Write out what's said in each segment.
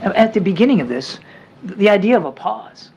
At the beginning of this, the idea of a pause.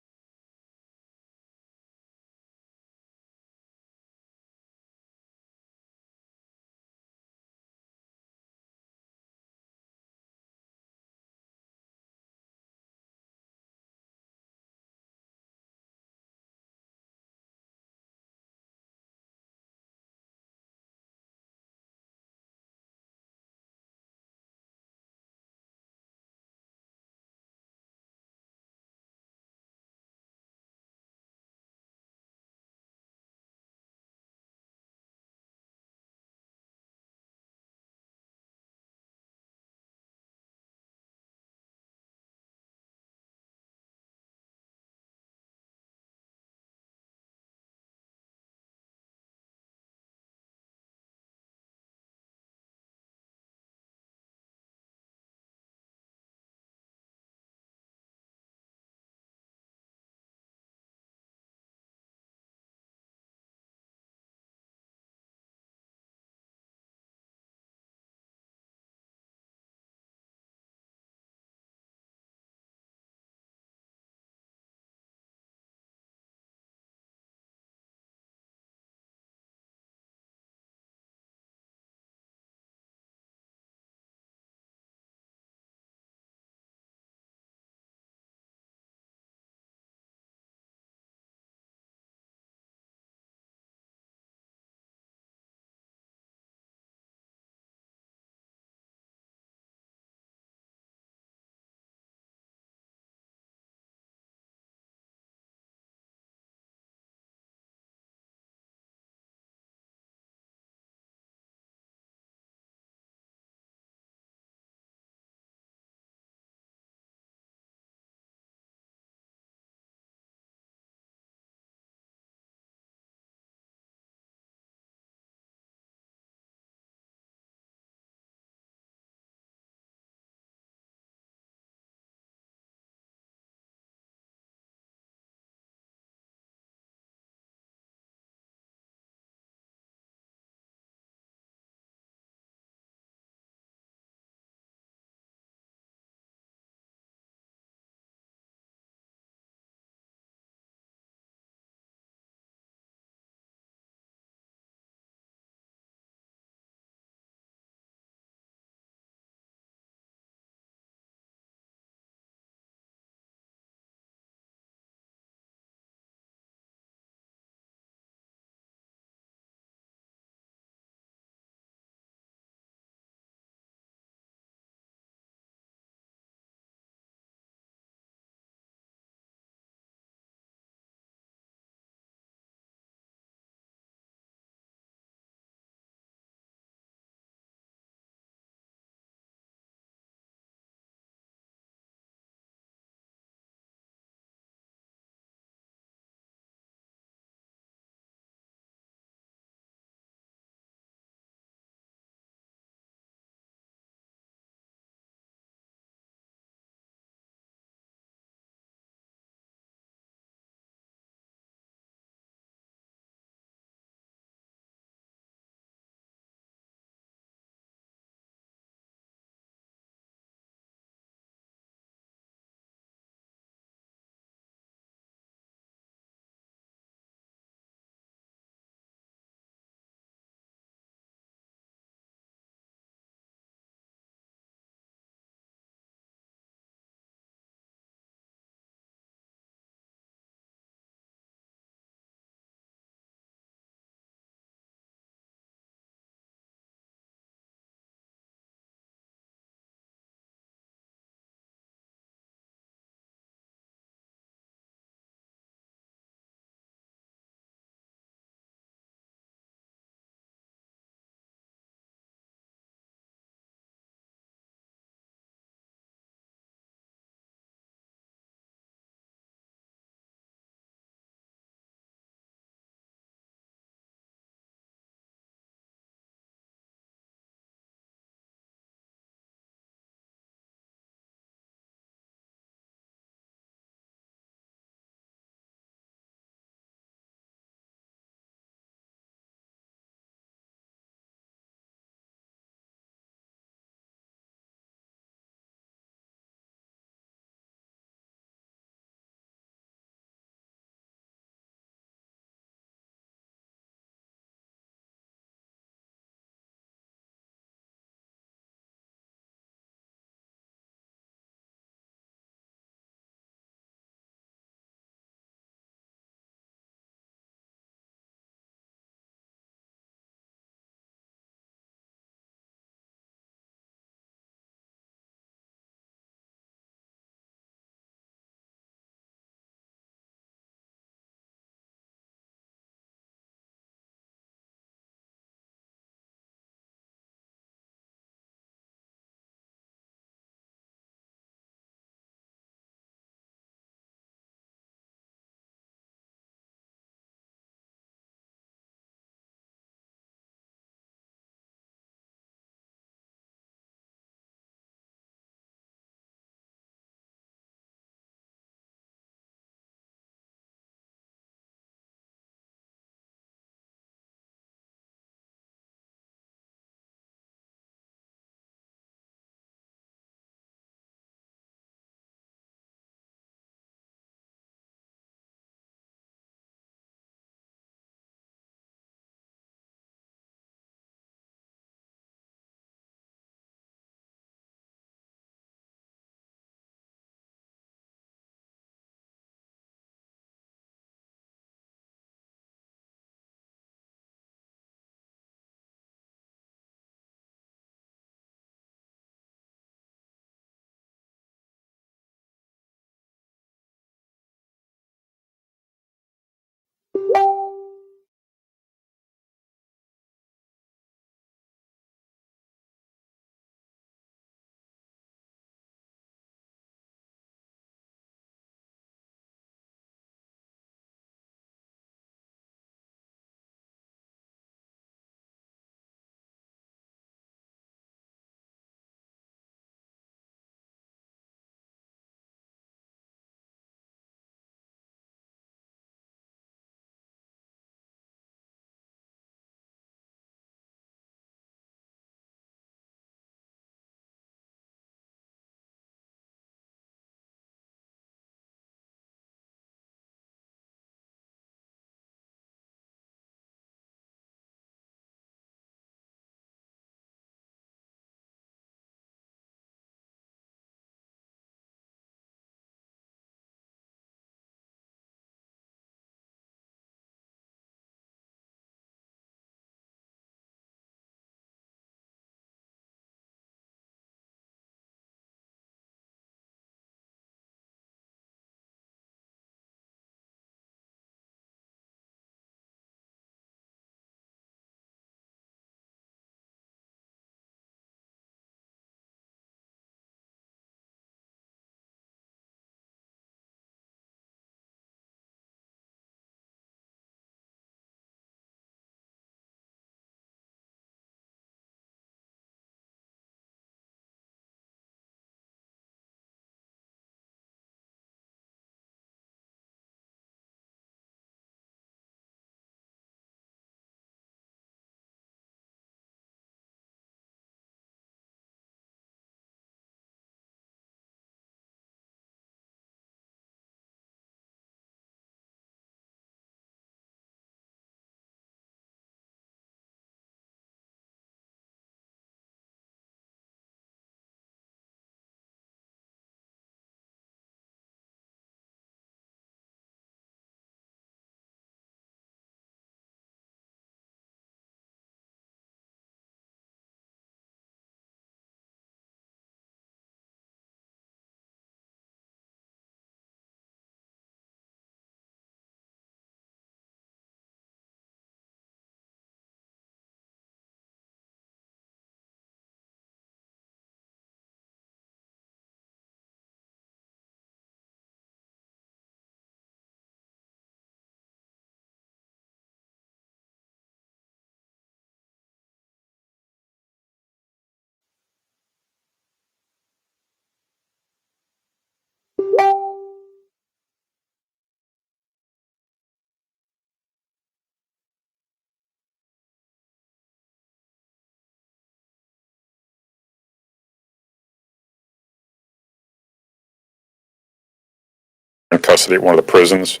custody at one of the prisons.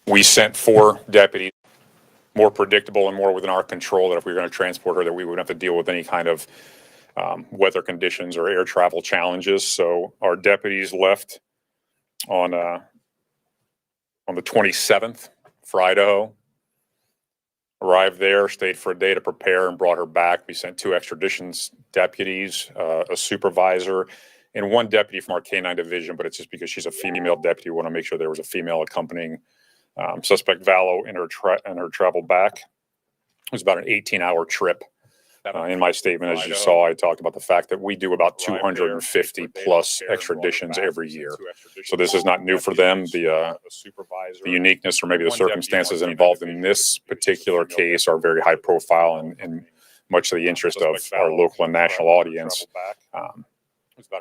We sent 4 deputies, more predictable and more within our control, that if we were going to transport her, that we wouldn't have to deal with any kind of weather conditions or air travel challenges. So our deputies left on the 27th for Idaho, arrived there, stayed for a day to prepare, and brought her back. We sent 2 extradition deputies, a supervisor, and 1 deputy from our K-9 division, but it's just because she's a female deputy. We want to make sure there was a female accompanying suspect Vallow in her travel back. It was about an 18-hour trip. In my statement, as you saw, I talked about the fact that we do about 250 plus extraditions every year. So this is not new for them. The uniqueness or maybe the circumstances involved in this particular case are very high profile and much to the interest of our local and national audience.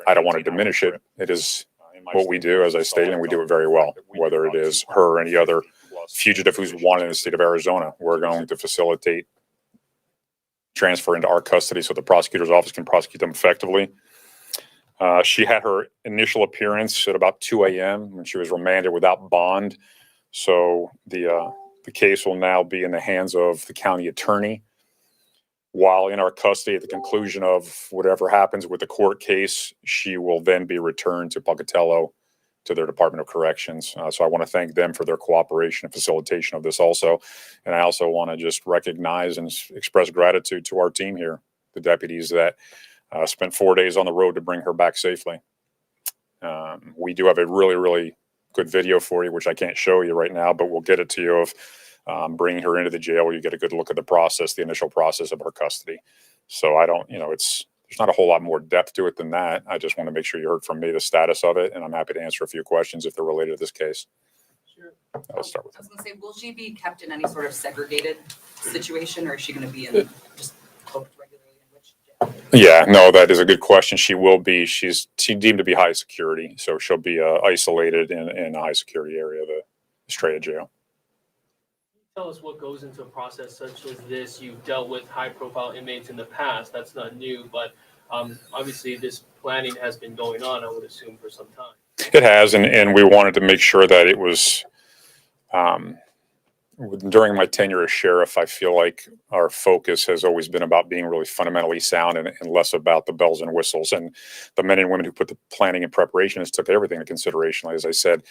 I don't want to diminish it. It is what we do, as I stated, and we do it very well. Whether it is her or any other fugitive who's wanted in the state of Arizona, we're going to facilitate transfer into our custody so the prosecutor's office can prosecute them effectively. She had her initial appearance at about 2 a.m. when she was remanded without bond. So the case will now be in the hands of the county attorney. While in our custody, at the conclusion of whatever happens with the court case, she will then be returned to Pocatello, to their Department of Corrections. So I want to thank them for their cooperation and facilitation of this also. And I also want to just recognize and express gratitude to our team here, the deputies that spent 4 days on the road to bring her back safely. We do have a really, really good video for you, which I can't show you right now, but we'll get it to you of bringing her into the jail where you get a good look at the process, the initial process of her custody. So I don't, there's not a whole lot more depth to it than that. I just want to make sure you heard from me the status of it, and I'm happy to answer a few questions if they're related to this case. Sure. I'll start with I was going to say, will she be kept in any sort of segregated situation, or is she going to be in just booked regularly in which jail? Yeah, no, that is a good question. She will be. She's deemed to be high security, so she'll be isolated in a high security area of the Estrella jail. Tell us what goes into a process such as this. You've dealt with high-profile inmates in the past. That's not new, but obviously this planning has been going on, I would assume, for some time. It has, and we wanted to make sure that it was, during my tenure as sheriff, I feel like our focus has always been about being really fundamentally sound and less about the bells and whistles. And the men and women who put the planning and preparation took everything into consideration. As I said,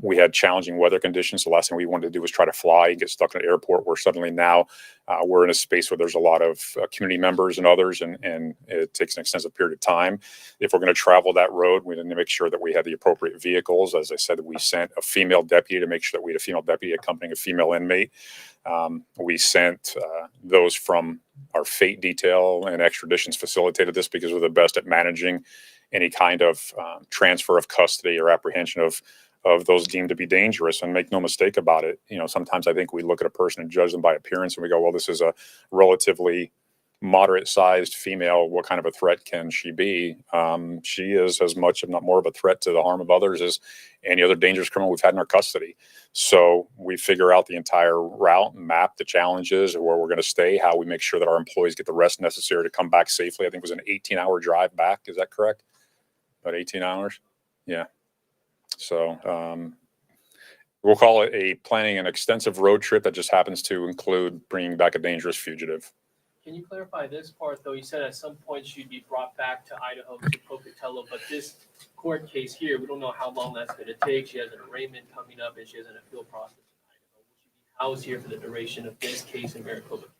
we had challenging weather conditions. The last thing we wanted to do was try to fly and get stuck in an airport where suddenly now we're in a space where there's a lot of community members and others, and it takes an extensive period of time. If we're going to travel that road, we need to make sure that we have the appropriate vehicles. As I said, we sent a female deputy to make sure that we had a female deputy accompanying a female inmate. We sent those from our FATE detail, and Extraditions facilitated this because we're the best at managing any kind of transfer of custody or apprehension of those deemed to be dangerous. And make no mistake about it, sometimes I think we look at a person and judge them by appearance, and we go, well, this is a relatively moderate-sized female. What kind of a threat can she be? She is as much, if not more, of a threat to the harm of others as any other dangerous criminal we've had in our custody. So we figure out the entire route, map the challenges, where we're going to stay, how we make sure that our employees get the rest necessary to come back safely. I think it was an 18-hour drive back. Is that correct? About 18 hours? Yeah. So we'll call it planning an extensive road trip that just happens to include bringing back a dangerous fugitive. Can you clarify this part, though? You said at some point she'd be brought back to Idaho, to Pocatello, but this court case here, we don't know how long that's going to take. She has an arraignment coming up, and she has an appeal process in Idaho. Will she be housed here for the duration of this case in Maricopa County?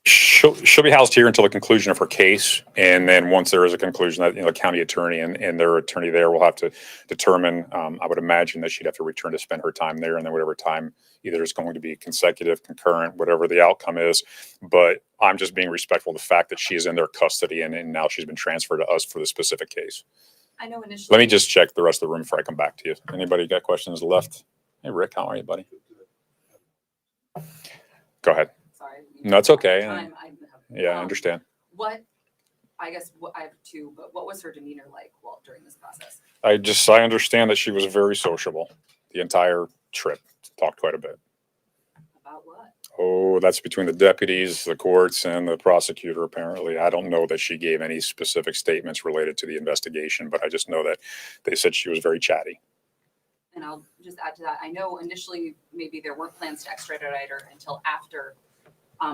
She'll be housed here until the conclusion of her case, and then once there is a conclusion, that the county attorney and their attorney there will have to determine. I would imagine that she'd have to return to spend her time there, and then whatever time, either it's going to be consecutive, concurrent, whatever the outcome is. But I'm just being respectful of the fact that she is in their custody, and now she's been transferred to us for the specific case. I know initially. Let me just check the rest of the room before I come back to you. Anybody got questions left? Hey, Rick, how are you, buddy? Go ahead. Sorry. No, it's okay. I understand. I have two, but what was her demeanor like during this process? I understand that she was very sociable the entire trip. Talked quite a bit. About what? Oh, that's between the deputies, the courts, and the prosecutor, apparently. I don't know that she gave any specific statements related to the investigation, but I just know that they said she was very chatty. And I'll just add to that, I know initially maybe there weren't plans to extradite her until after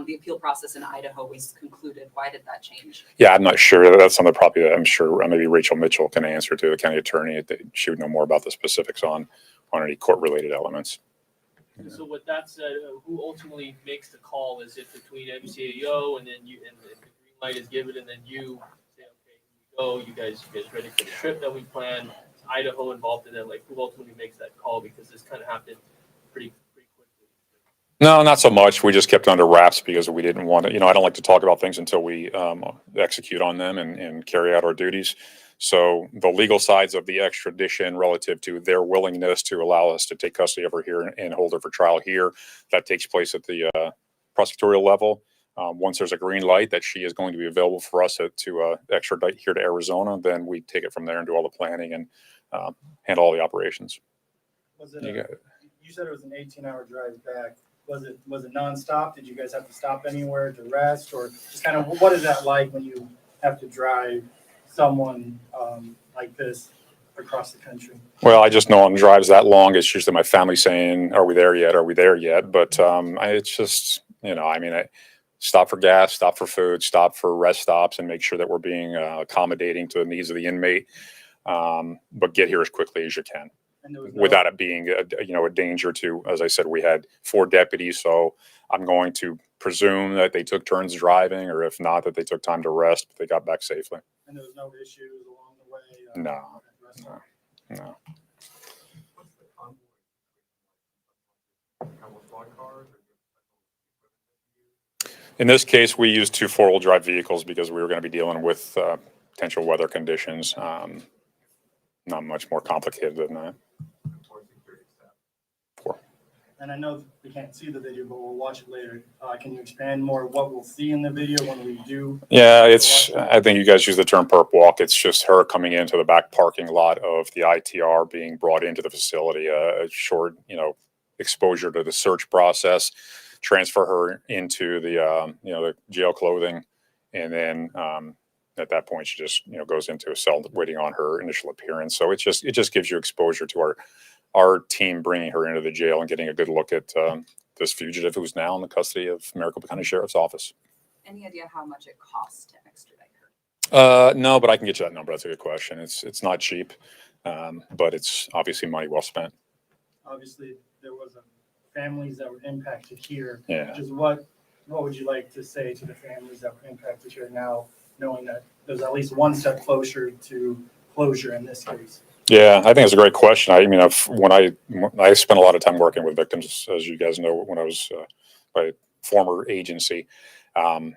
the appeal process in Idaho was concluded. Why did that change? Yeah, I'm not sure. That's something probably I'm sure maybe Rachel Mitchell can answer to the county attorney. She would know more about the specifics on any court-related elements. So with that said, who ultimately makes the call? Is it between MCAO and then you, and the green light is given, and then you say, okay, here we go, you guys ready for the trip that we planned? Is Idaho involved in it? Like, who ultimately makes that call? Because this kind of happened pretty quickly. No, not so much. We just kept it under wraps because we didn't want to, I don't like to talk about things until we execute on them and carry out our duties. So the legal sides of the extradition relative to their willingness to allow us to take custody of her here and hold her for trial here, that takes place at the prosecutorial level. Once there's a green light that she is going to be available for us to extradite here to Arizona, then we take it from there and do all the planning and handle all the operations. Was it you said it was an 18-hour drive back. Was it nonstop? Did you guys have to stop anywhere to rest, or just kind of what is that like when you have to drive someone like this across the country? Well, I just know on drives that long, it's usually my family saying, "Are we there yet? Are we there yet?" But it's just I stop for gas, stop for food, stop for rest stops, and make sure that we're being accommodating to the needs of the inmate. But get here as quickly as you can, without it being a danger to, as I said, we had 4 deputies, so I'm going to presume that they took turns driving, or if not, that they took time to rest, but they got back safely. And there was no issues along the way? No. In this case, we used 2 4-wheel drive vehicles because we were going to be dealing with potential weather conditions. Not much more complicated than that. 4. And I know we can't see the video, but we'll watch it later. Can you expand more what we'll see in the video when we do? Yeah, I think you guys use the term perp walk. It's just her coming into the back parking lot of the ITR, being brought into the facility, a short, exposure to the search process, transfer her into the jail clothing, and then at that point she just goes into a cell waiting on her initial appearance. So it just gives you exposure to our team bringing her into the jail and getting a good look at this fugitive who's now in the custody of Maricopa County Sheriff's Office. Any idea how much it costs to extradite her? No, but I can get you that number. That's a good question. It's not cheap, but it's obviously money well spent. Obviously, there was families that were impacted here. Yeah. Just what would you like to say to the families that were impacted here now, knowing that there's at least one step closer to closure in this case? Yeah, I think it's a great question. When I spent a lot of time working with victims, as you guys know, when I was by former agency, all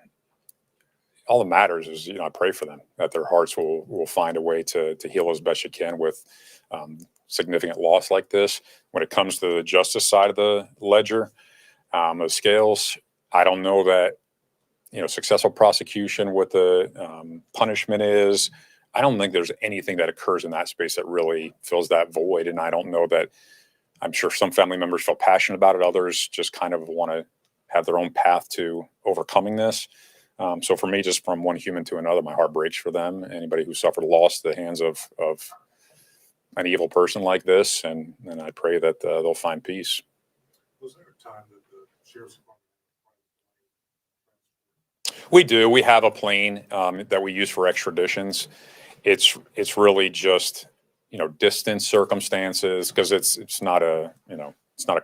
that matters is, I pray for them, that their hearts will find a way to heal as best you can with significant loss like this. When it comes to the justice side of the ledger, the scales, I don't know that, successful prosecution, what the punishment is. I don't think there's anything that occurs in that space that really fills that void. And I don't know that, I'm sure some family members feel passionate about it. Others just kind of want to have their own path to overcoming this. So for me, just from one human to another, my heart breaks for them. Anybody who suffered loss at the hands of an evil person like this. And I pray that they'll find peace. Was there a time that the sheriff's department? We do. We have a plane that we use for extraditions. It's really just, distance circumstances, because it's not a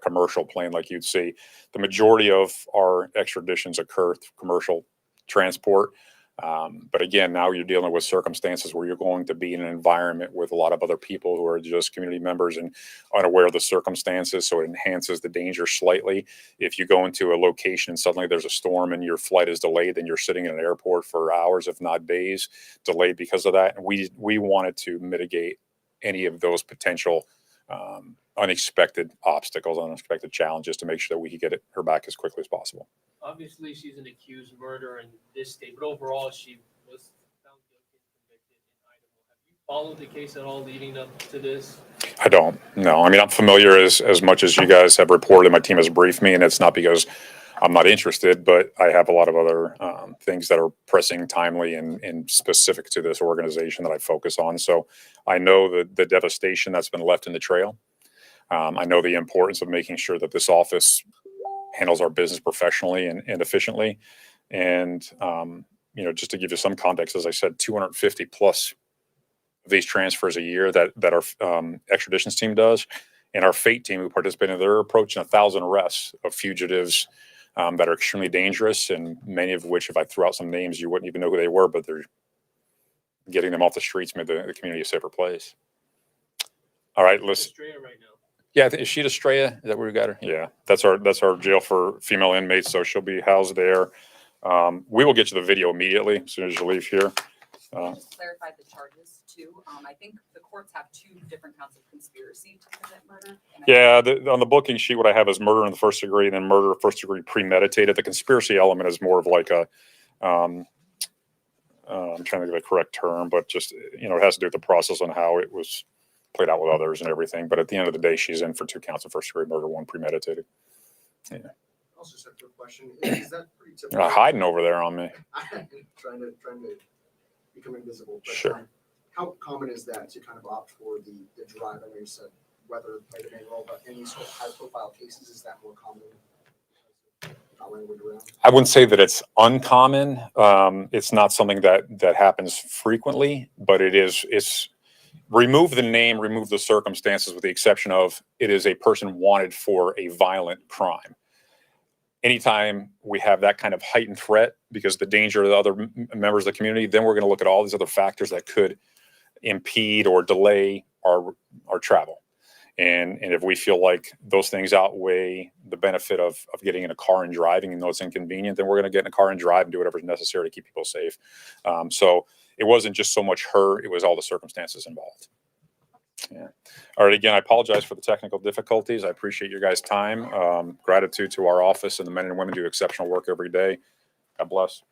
commercial plane like you'd see. The majority of our extraditions occur through commercial transport. But again, now you're dealing with circumstances where you're going to be in an environment with a lot of other people who are just community members and unaware of the circumstances. So it enhances the danger slightly. If you go into a location and suddenly there's a storm and your flight is delayed, then you're sitting in an airport for hours, if not days, delayed because of that. And we wanted to mitigate any of those potential unexpected obstacles, unexpected challenges, to make sure that we could get her back as quickly as possible. Obviously, she's an accused murderer in this state, but overall, she was found guilty and convicted in Idaho. Have you followed the case at all leading up to this? I don't. No. I'm familiar as much as you guys have reported, and my team has briefed me, and it's not because I'm not interested, but I have a lot of other things that are pressing, timely, and specific to this organization that I focus on. So I know the devastation that's been left in the trail. I know the importance of making sure that this office handles our business professionally and efficiently. And, just to give you some context, as I said, 250 plus of these transfers a year that our extraditions team does. And our FATE team who participated, they're approaching 1,000 arrests of fugitives that are extremely dangerous, and many of which, if I threw out some names, you wouldn't even know who they were, but they're getting them off the streets, made the community a safer place. All right, let's. Estrella right now. Yeah, is she at Estrella? Is that where we got her? Yeah, that's our jail for female inmates, so she'll be housed there. We will get you the video immediately as soon as you leave here. Just clarify the charges too. I think the courts have 2 different counts of conspiracy to commit murder. And On the booking sheet, what I have is murder in the first degree, and then murder first degree premeditated. The conspiracy element is more of like a, I'm trying to think of the correct term, but just, it has to do with the process on how it was played out with others and everything. But at the end of the day, she's in for 2 counts of first degree murder, 1 premeditated. Yeah. Also, just a quick question. Is that pretty typical? Hiding over there on me. trying to become invisible. But, Sure. How common is that to kind of opt for the drive? I know you said whether played a main role, but any sort of high profile cases, is that more common? Not language around. I wouldn't say that it's uncommon. It's not something that happens frequently, but it's remove the name, remove the circumstances, with the exception of it is a person wanted for a violent crime. Anytime we have that kind of heightened threat because the danger of the other members of the community, then we're going to look at all these other factors that could impede or delay our travel. And if we feel like those things outweigh the benefit of getting in a car and driving, and though it's inconvenient, then we're going to get in a car and drive and do whatever's necessary to keep people safe. So it wasn't just so much her, it was all the circumstances involved. Yeah. All right. Again, I apologize for the technical difficulties. I appreciate your guys' time. Gratitude to our office and the men and women who do exceptional work every day. God bless.